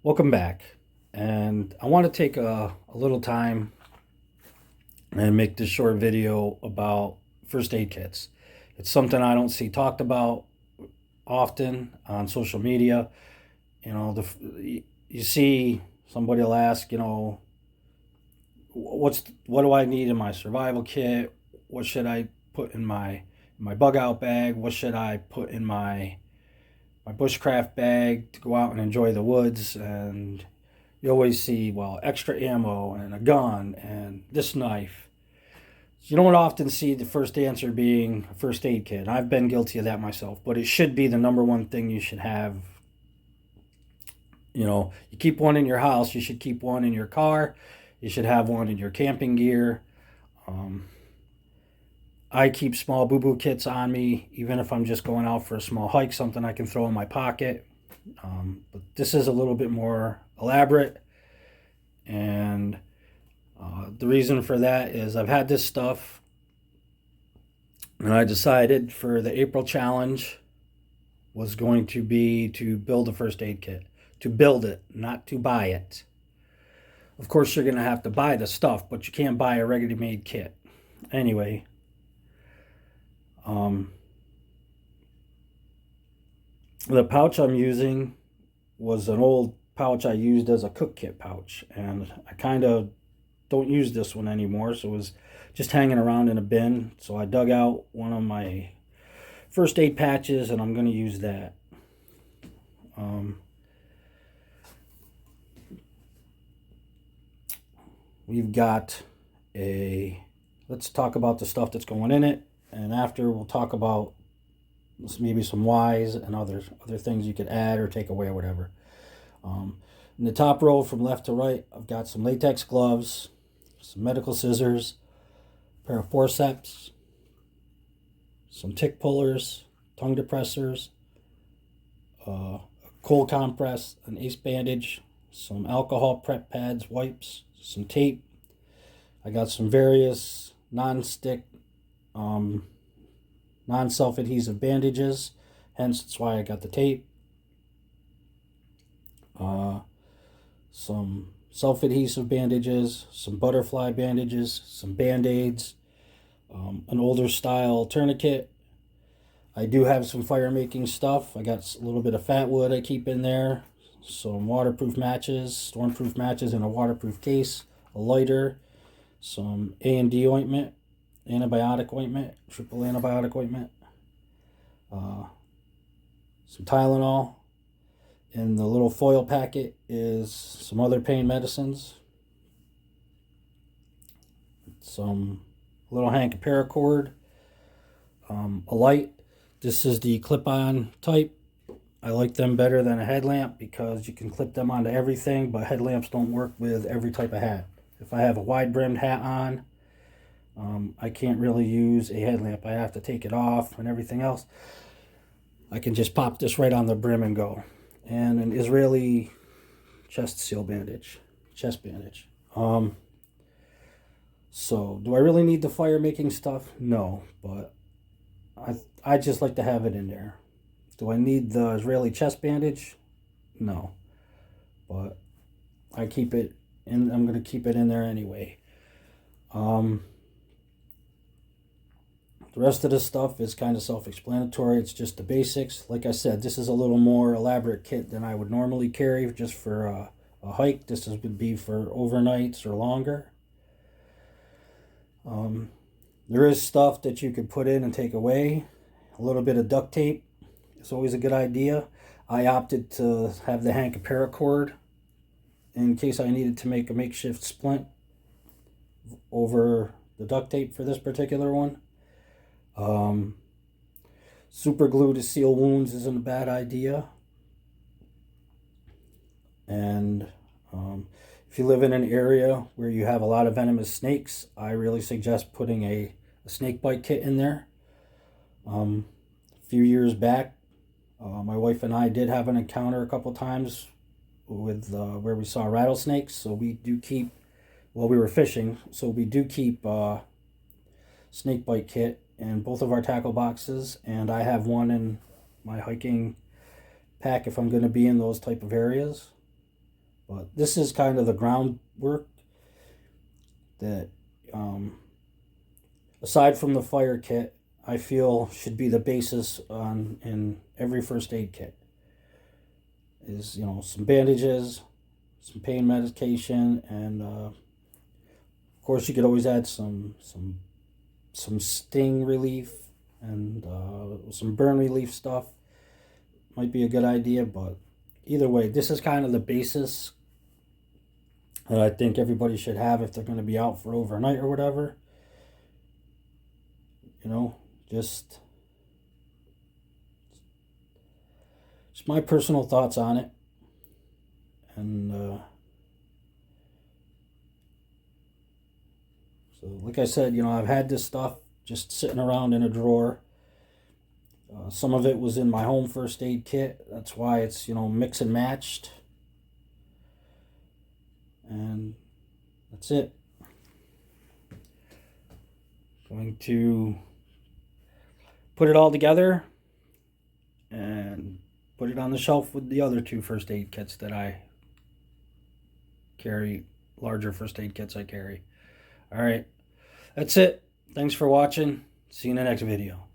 Welcome back. And I want to take a little time and make this short video about first aid kits. It's something I don't see talked about often on social media. You see somebody will ask, what do I need in my survival kit? What should I put in my bug out bag? What should I put in my bushcraft bag to go out and enjoy the woods? And you always see, well, extra ammo and a gun and this knife. You don't often see the first answer being a first aid kit. I've been guilty of that myself, but it should be the number one thing you should have. You keep one in your house, you should keep one in your car, you should have one in your camping gear. Um, I keep small boo boo kits on me, even if I'm just going out for a small hike, something I can throw in my pocket. But this is a little bit more elaborate, and the reason for that is I've had this stuff, and I decided for the April challenge was going to be to build a first aid kit. To build it, not to buy it. Of course, you're going to have to buy the stuff, but you can't buy a ready-made kit. Anyway, the pouch I'm using was an old pouch I used as a cook kit pouch, and I kind of don't use this one anymore, so it was just hanging around in a bin. So I dug out one of my first aid patches, and I'm going to use that. We've got let's talk about the stuff that's going in it, and after we'll talk about maybe some whys and other things you could add or take away or whatever. In the top row from left to right, I've got some latex gloves, some medical scissors, a pair of forceps, some tick pullers, tongue depressors, a cold compress, an ace bandage, some alcohol prep pads, wipes, some tape. I got some various non-stick, non-self-adhesive bandages, hence that's why I got the tape. Some self-adhesive bandages, some butterfly bandages, some band-aids, an older style tourniquet. I do have some fire making stuff. I got a little bit of fat wood I keep in there, some waterproof matches, stormproof matches in a waterproof case, a lighter, some A&D ointment, antibiotic ointment, triple antibiotic ointment, some Tylenol. In the little foil packet is some other pain medicines, some little hank paracord, a light. This is the clip-on type. I like them better than a headlamp because you can clip them onto everything, but headlamps don't work with every type of hat. If I have a wide-brimmed hat on, I can't really use a headlamp. I have to take it off and everything else. I can just pop this right on the brim and go. And an Israeli chest bandage. So do I really need the fire making stuff? No, but I just like to have it in there. Do I need the Israeli chest bandage? No, but I keep it in. I'm going to keep it in there anyway. The rest of the stuff is kind of self-explanatory. It's just the basics. Like I said, this is a little more elaborate kit than I would normally carry just for a hike. This would be for overnights or longer. There is stuff that you could put in and take away. A little bit of duct tape is always a good idea. I opted to have the hank paracord in case I needed to make a makeshift splint over the duct tape for this particular one. Super glue to seal wounds isn't a bad idea. And if you live in an area where you have a lot of venomous snakes, I really suggest putting a snake bite kit in there. A few years back, my wife and I did have an encounter a couple times with where we saw rattlesnakes. So we do keep, well, we were fishing, so we do keep snake bite kit in both of our tackle boxes, and I have one in my hiking pack if I'm going to be in those type of areas. But this is kind of the groundwork that, aside from the fire kit, I feel should be the basis in every first aid kit. Is, some bandages, some pain medication, and of course you could always add some sting relief and some burn relief stuff. Might be a good idea, but either way, this is kind of the basis that I think everybody should have if they're going to be out for overnight or whatever. Just my personal thoughts on it. And so, like I said, I've had this stuff just sitting around in a drawer. Some of it was in my home first aid kit. That's why it's, mix and matched. And that's it. Going to put it all together and put it on the shelf with the other 2 first aid kits that I carry, larger first aid kits I carry. All right, that's it. Thanks for watching. See you in the next video.